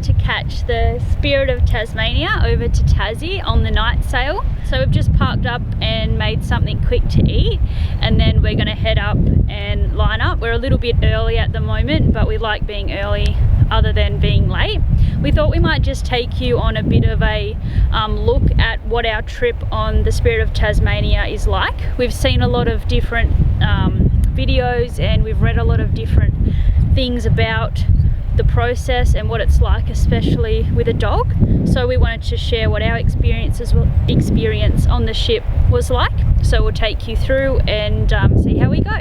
about to catch the Spirit of Tasmania over to Tassie on the night sail. So we've just parked up and made something quick to eat, and then we're going to head up and line up. We're a little bit early at the moment, but we like being early other than being late. We thought we might just take you on a bit of a look at what our trip on the Spirit of Tasmania is like. We've seen a lot of different videos, and we've read a lot of different things about the process and what it's like, especially with a dog. So we wanted to share what our experience on the ship was like. So we'll take you through and see how we go.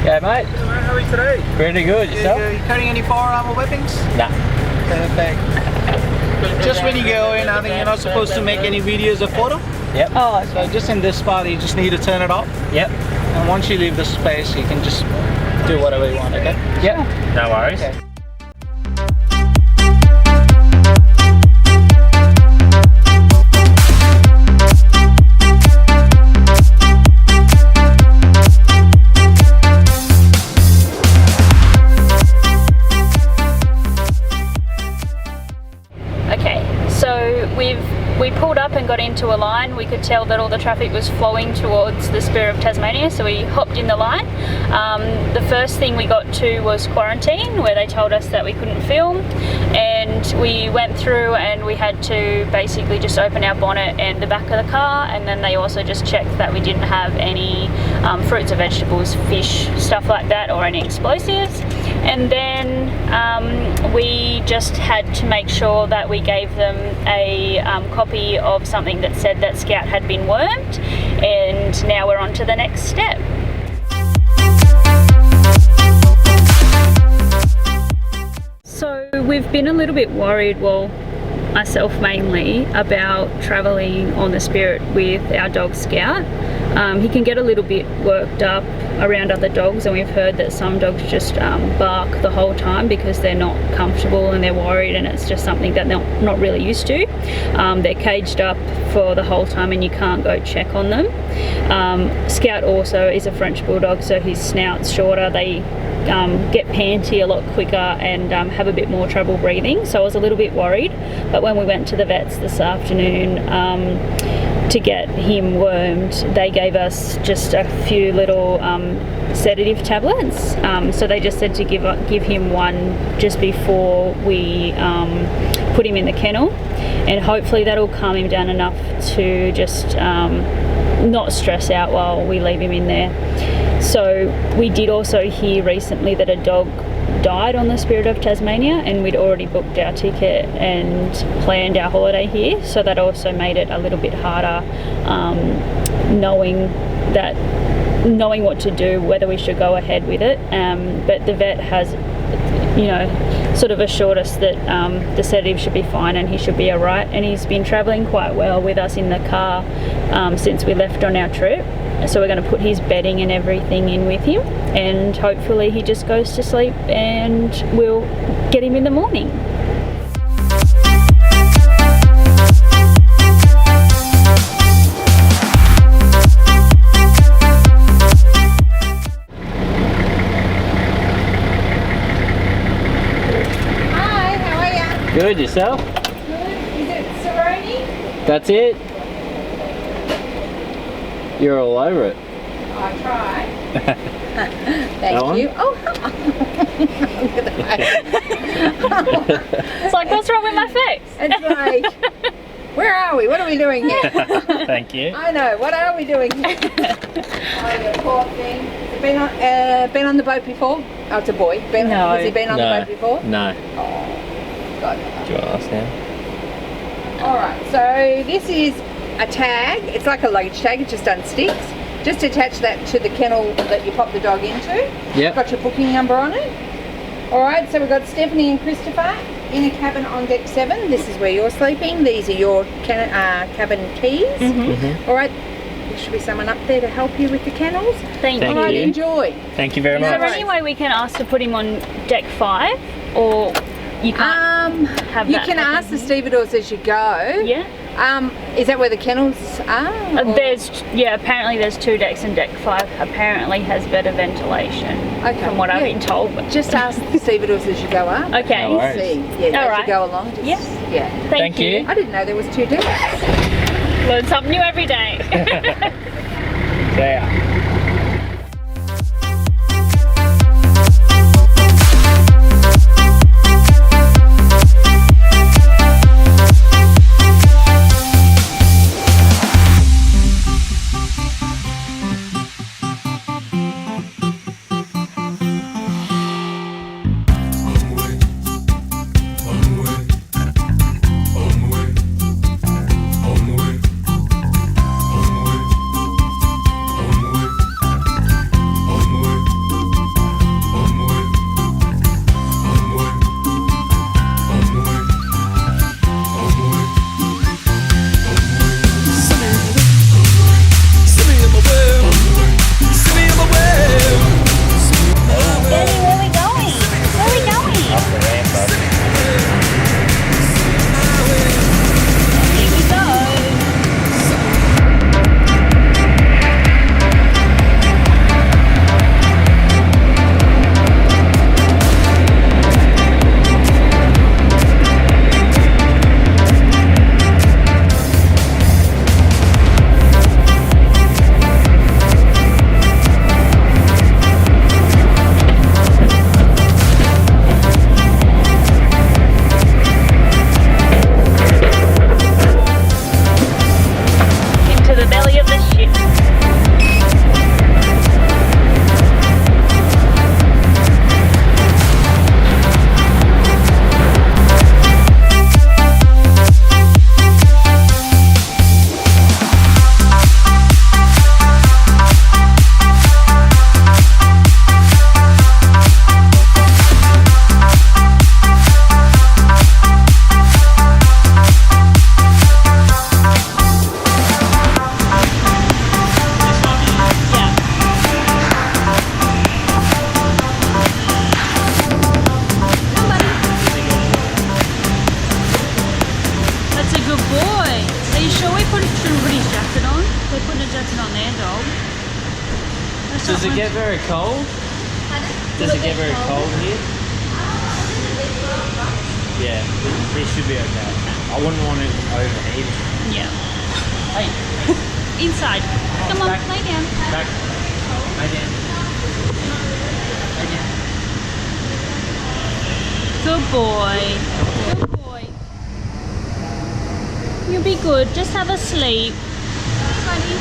Yeah, mate. How are you today? Pretty good. Yourself? Are you carrying any firearm or weapons? Nah. Perfect. Just when you go in, I think you're not supposed to make any videos or photo. Yep. Oh, so just in this spot, you just need to turn it off. Yep. And once you leave the space, you can just do whatever you want, okay? Yep. No worries. Okay. We pulled up and got into a line. We could tell that all the traffic was flowing towards the Spirit of Tasmania, so we hopped in the line. The first thing we got to was quarantine, where they told us that we couldn't film, and we went through and we had to basically just open our bonnet and the back of the car, and then they also just checked that we didn't have any fruits or vegetables, fish, stuff like that, or any explosives. And then we just had to make sure that we gave them a copy of something that said that Scout had been wormed, and now we're on to the next step. So we've been a little bit worried, well, myself mainly, about travelling on the Spirit with our dog Scout. He can get a little bit worked up around other dogs, and we've heard that some dogs just bark the whole time because they're not comfortable and they're worried, and it's just something that they're not really used to. They're caged up for the whole time and you can't go check on them. Scout also is a French Bulldog, so his snout's shorter. They get panty a lot quicker and have a bit more trouble breathing, so I was a little bit worried. But when we went to the vets this afternoon to get him wormed, they gave us just a few little sedative tablets, so they just said to give him one just before we put him in the kennel, and hopefully that'll calm him down enough to just not stress out while we leave him in there. So we did also hear recently that a dog died on the Spirit of Tasmania, and we'd already booked our ticket and planned our holiday here, so that also made it a little bit harder knowing what to do, whether we should go ahead with it. But the vet has, you know, sort of assured us that the sedative should be fine and he should be alright, and he's been travelling quite well with us in the car since we left on our trip. So we're going to put his bedding and everything in with him, and hopefully he just goes to sleep and we'll get him in the morning. Good, yourself? Is it Saroni? That's it? You're all over it. I try. That Thank one? you. Oh, look at that. It's like, what's wrong with my face? It's like, where are we? What are we doing here? Thank you. I know. What are we doing here? Oh, you poor thing. Has he been on the boat before? Oh, it's a boy. No. Has he been on the boat before? No. Oh, God. Do you want to ask now? All right. So this is a tag. It's like a luggage tag. It's just done sticks. Just attach that to the kennel that you pop the dog into. Yep. Got your booking number on it. All right, so we've got Stephanie and Christopher in a cabin on deck 7. This is where you're sleeping. These are your cabin keys. All right, there should be someone up there to help you with the kennels. Thank All right, you. enjoy. Thank you very Is much. there any way we can ask to put him on deck 5, or you can't have You that can happen ask the here? stevedores as you go. Yeah. Is that where the kennels are? or- Apparently there's 2 decks, and deck 5 apparently has better ventilation. Okay, From what I've yeah. been told. But Just ask the stevedores as you go up. okay. No worries. See, yeah, All as right. you go along. Just, Yeah. Yeah. Thank Thank you. I didn't know there was 2 decks. Learn something new every day. See ya. Daddy, where are we going? Where are we going? Off the ramp, bud. Here we go. Into the belly of the ship. Yeah. That's a good boy. Are you sure we shouldn't put his jacket on? They're putting a jacket on their dog. That's Does not it get very cold? Does it get very cold here? Yeah, it should be okay. I wouldn't want it overheating. Yeah. Hey. Inside. Come on, back. lay down. Back. Lay down. Lay down. Good boy. Good boy. You'll be good. Just have a sleep. Buddy.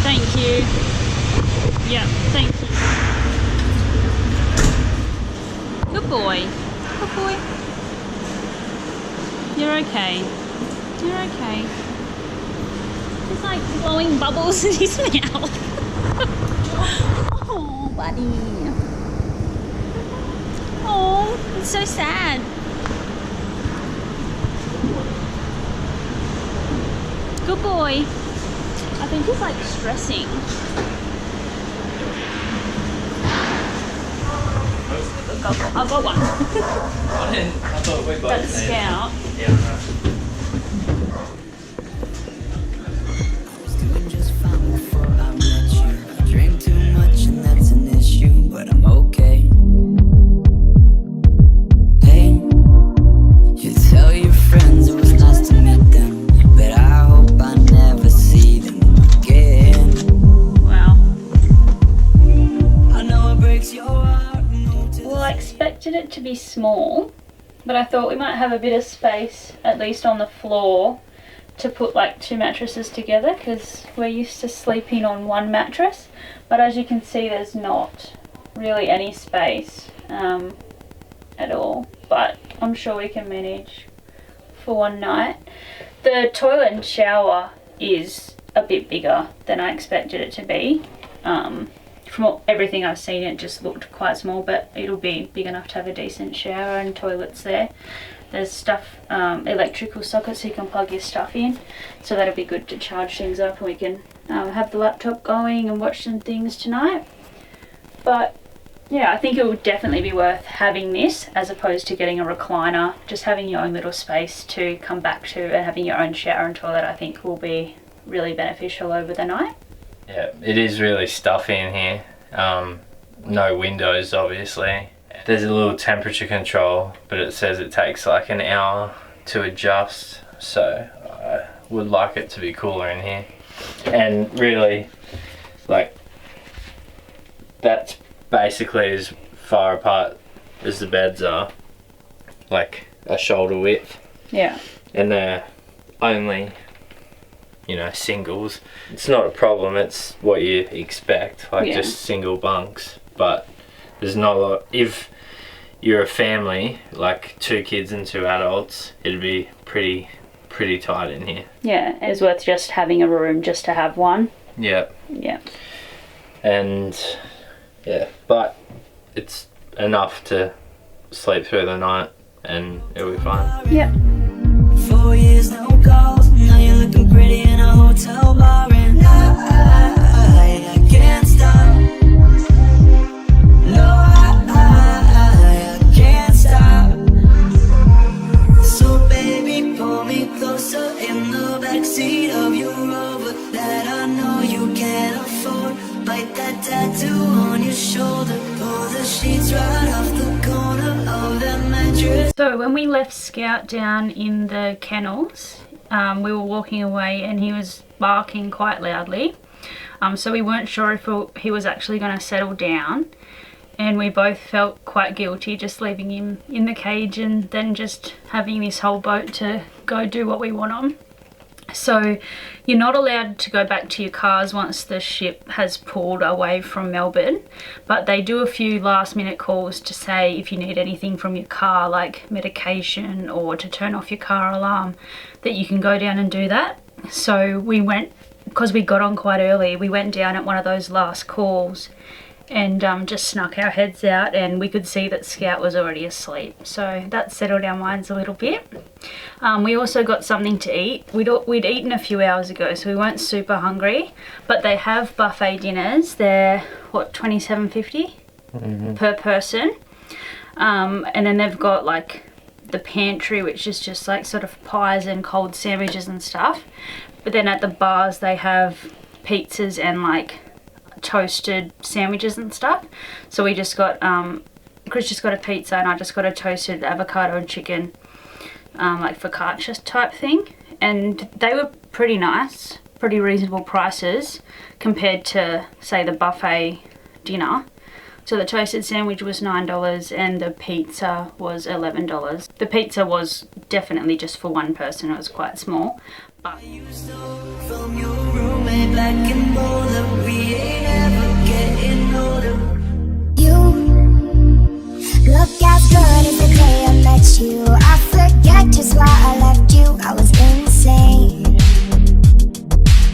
Thank you. Yeah, thank you. Good boy. Good boy. You're okay. You're okay. He's like blowing bubbles in his mouth. Oh, buddy. Oh, it's so sad. Good boy. I think he's like stressing. I've got one. I thought we both That's Scout. Yeah, I know. Doing just fine before I met you. Drink too much and that's an expected it to be small, but I thought we might have a bit of space, at least on the floor, to put like 2 mattresses together, because we're used to sleeping on 1 mattress. But as you can see, there's not really any space at all, but I'm sure we can manage for 1 night. The toilet and shower is a bit bigger than I expected it to be. From everything I've seen, it just looked quite small, but it'll be big enough to have a decent shower and toilets there. There's stuff, electrical sockets so you can plug your stuff in, so that'll be good to charge things up, and we can have the laptop going and watch some things tonight. But yeah, I think it would definitely be worth having this as opposed to getting a recliner. Just having your own little space to come back to and having your own shower and toilet, I think will be really beneficial over the night. Yeah, it is really stuffy in here. No windows, obviously. There's a little temperature control, but it says it takes like an hour to adjust, so I would like it to be cooler in here. And really, like, that's basically as far apart as the beds are, like a shoulder width. Yeah. And they're only, you know, singles. It's not a problem, it's what you expect, like just single bunks. But there's not a lot. If you're a family, like 2 kids and 2 adults, it'd be pretty tight in here. Yeah, it's worth just having a room just to have one. Yeah. Yeah. And yeah, but it's enough to sleep through the night and it'll be fine. Yeah. 4 years, no calls. Now you're looking pretty in a hotel bar, and I can't stop. No, I can't stop. So baby, pull me closer in the backseat of your Rover that I know you can't afford. Bite that tattoo on your shoulder. Pull the sheets right off the corner of that mattress. So when we left Scout down in the kennels, we were walking away and he was barking quite loudly. So we weren't sure if he was actually going to settle down, and we both felt quite guilty just leaving him in the cage and then just having this whole boat to go do what we want on. So you're not allowed to go back to your cars once the ship has pulled away from Melbourne, but they do a few last minute calls to say if you need anything from your car, like medication or to turn off your car alarm, that you can go down and do that. So we went, because we got on quite early, we went down at one of those last calls and just snuck our heads out, and we could see that Scout was already asleep, so that settled our minds a little bit. We also got something to eat. We'd eaten a few hours ago, so we weren't super hungry, but they have buffet dinners. They're what, $27.50 per person, and then they've got like the pantry, which is just like sort of pies and cold sandwiches and stuff. But then at the bars they have pizzas and like toasted sandwiches and stuff. So we just got Chris just got a pizza and I just got a toasted avocado and chicken, like focaccia type thing, and they were pretty nice, pretty reasonable prices compared to say the buffet dinner. So the toasted sandwich was $9 and the pizza was $11. The pizza was definitely just for one person, it was quite small. But From your roommate back in Boulder, we ain't ever getting older. You look as good as the day I met you. I forget just why I left you. I was insane.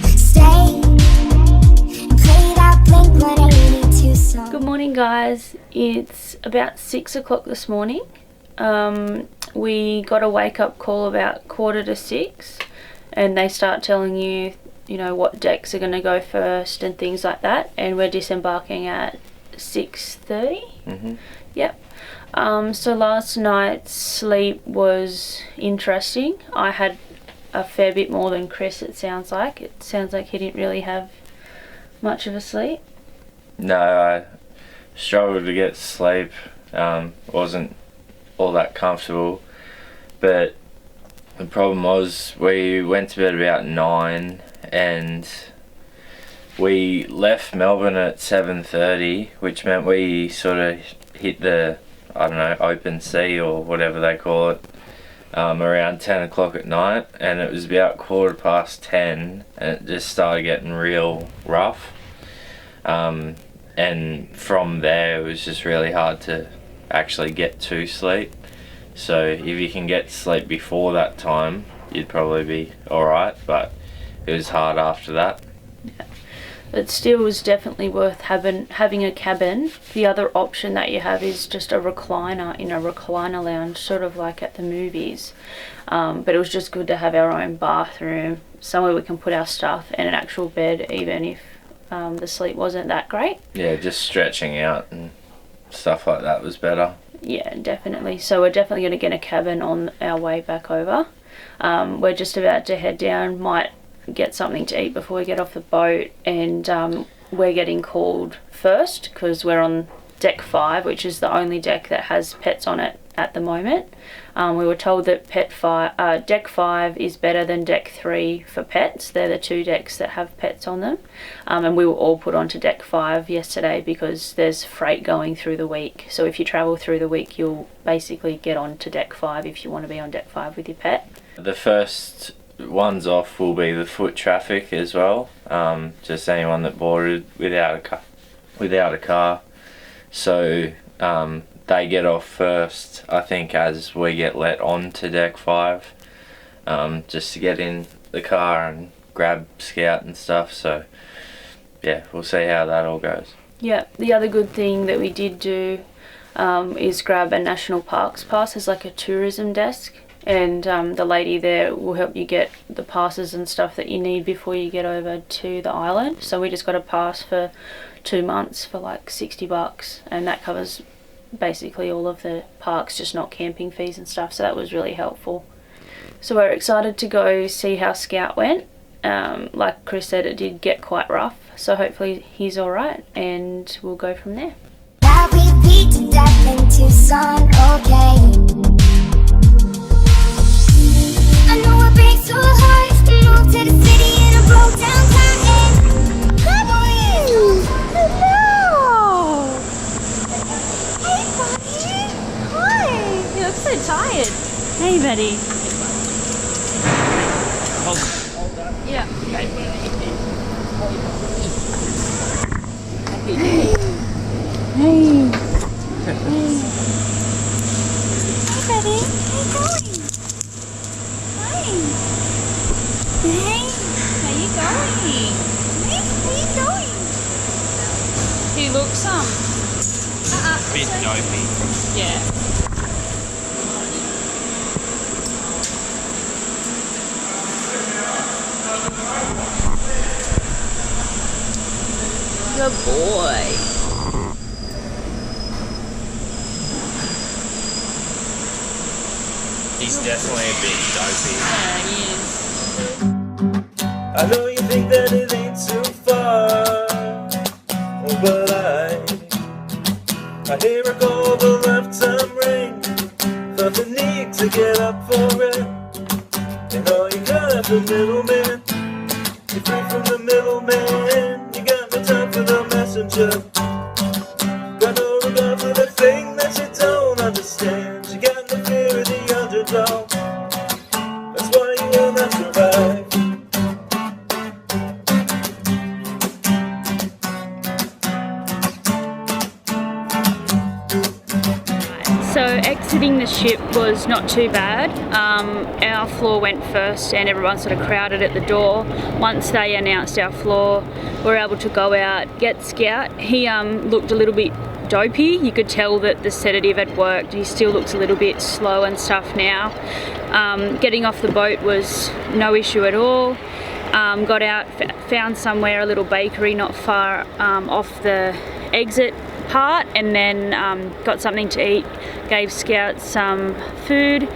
Stay and play that Blink-182 song. good morning guys, it's about 6 o'clock this morning. We got a wake up call about 5:45. And they start telling you, you know, what decks are going to go first and things like that. And we're disembarking at 6:30. Yep. So last night's sleep was interesting. I had a fair bit more than Chris, it sounds like. It sounds like he didn't really have much of a sleep. No, I struggled to get sleep. Wasn't all that comfortable. But the problem was we went to bed about 9 and we left Melbourne at 7:30, which meant we sort of hit the I don't know, open sea or whatever they call it, around 10 o'clock at night, and it was about 10:15 and it just started getting real rough. And from there it was just really hard to actually get to sleep. So if you can get to sleep before that time, you'd probably be alright, but it was hard after that. Yeah. It still was definitely worth having a cabin. The other option that you have is just a recliner in a recliner lounge, sort of like at the movies. But it was just good to have our own bathroom, somewhere we can put our stuff, and an actual bed, even if the sleep wasn't that great. Yeah, just stretching out and stuff like that was better. Yeah, definitely. So we're definitely going to get a cabin on our way back over. We're just about to head down, might get something to eat before we get off the boat, and we're getting called first because we're on deck 5, which is the only deck that has pets on it at the moment. We were told that deck 5 is better than deck 3 for pets. They're the 2 decks that have pets on them, and we were all put onto deck 5 yesterday because there's freight going through the week. So if you travel through the week, you'll basically get onto deck 5 if you want to be on deck 5 with your pet. The first ones off will be the foot traffic as well, just anyone that boarded without a car. So they get off first, I think, as we get let on to deck 5, just to get in the car and grab Scout and stuff. So yeah, we'll see how that all goes. Yeah, the other good thing that we did do is grab a national parks pass as like a tourism desk. And the lady there will help you get the passes and stuff that you need before you get over to the island. So we just got a pass for 2 months for like $60, and that covers basically all of the parks, just not camping fees and stuff. So that was really helpful. So we're excited to go see how Scout went. Like Chris said, it did get quite rough. So hopefully he's alright, and we'll go from there. Now we beat to death in Tucson, okay. I know it breaks so hard to move to the city in a broke down car. Come on! Hello! Hey, buddy! Hi! You look so tired. Hey, buddy. Yeah. Hey! Hey, buddy! How you going? Hey, how you going? Hey, how you going? He looks Bit dopey. yeah. Good boy. He's definitely a bit dopey. Yeah, he is. I know you think that it ain't too far, but I hear a call of a lifetime ring. Felt the need to get up for it. And all you got the middleman. You're free from the middleman. You got no time for the messenger. Got no regard for the thing that you don't understand. You got no fear of the underdog. That's why you will not survive. So exiting the ship was not too bad. Our floor went first and everyone sort of crowded at the door. Once they announced our floor, we were able to go out, get Scout. He looked a little bit dopey. You could tell that the sedative had worked. He still looks a little bit slow and stuff now. Getting off the boat was no issue at all. Got out, found somewhere, a little bakery not far off the exit part, and then got something to eat, gave Scout some food,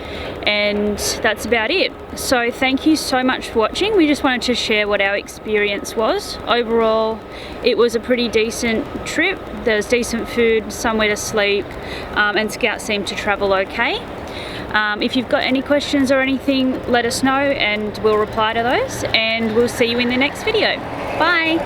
and that's about it. So thank you so much for watching. We just wanted to share what our experience was. Overall, it was a pretty decent trip. There's decent food, somewhere to sleep, and Scout seemed to travel okay. If you've got any questions or anything, let us know and we'll reply to those, and we'll see you in the next video. Bye!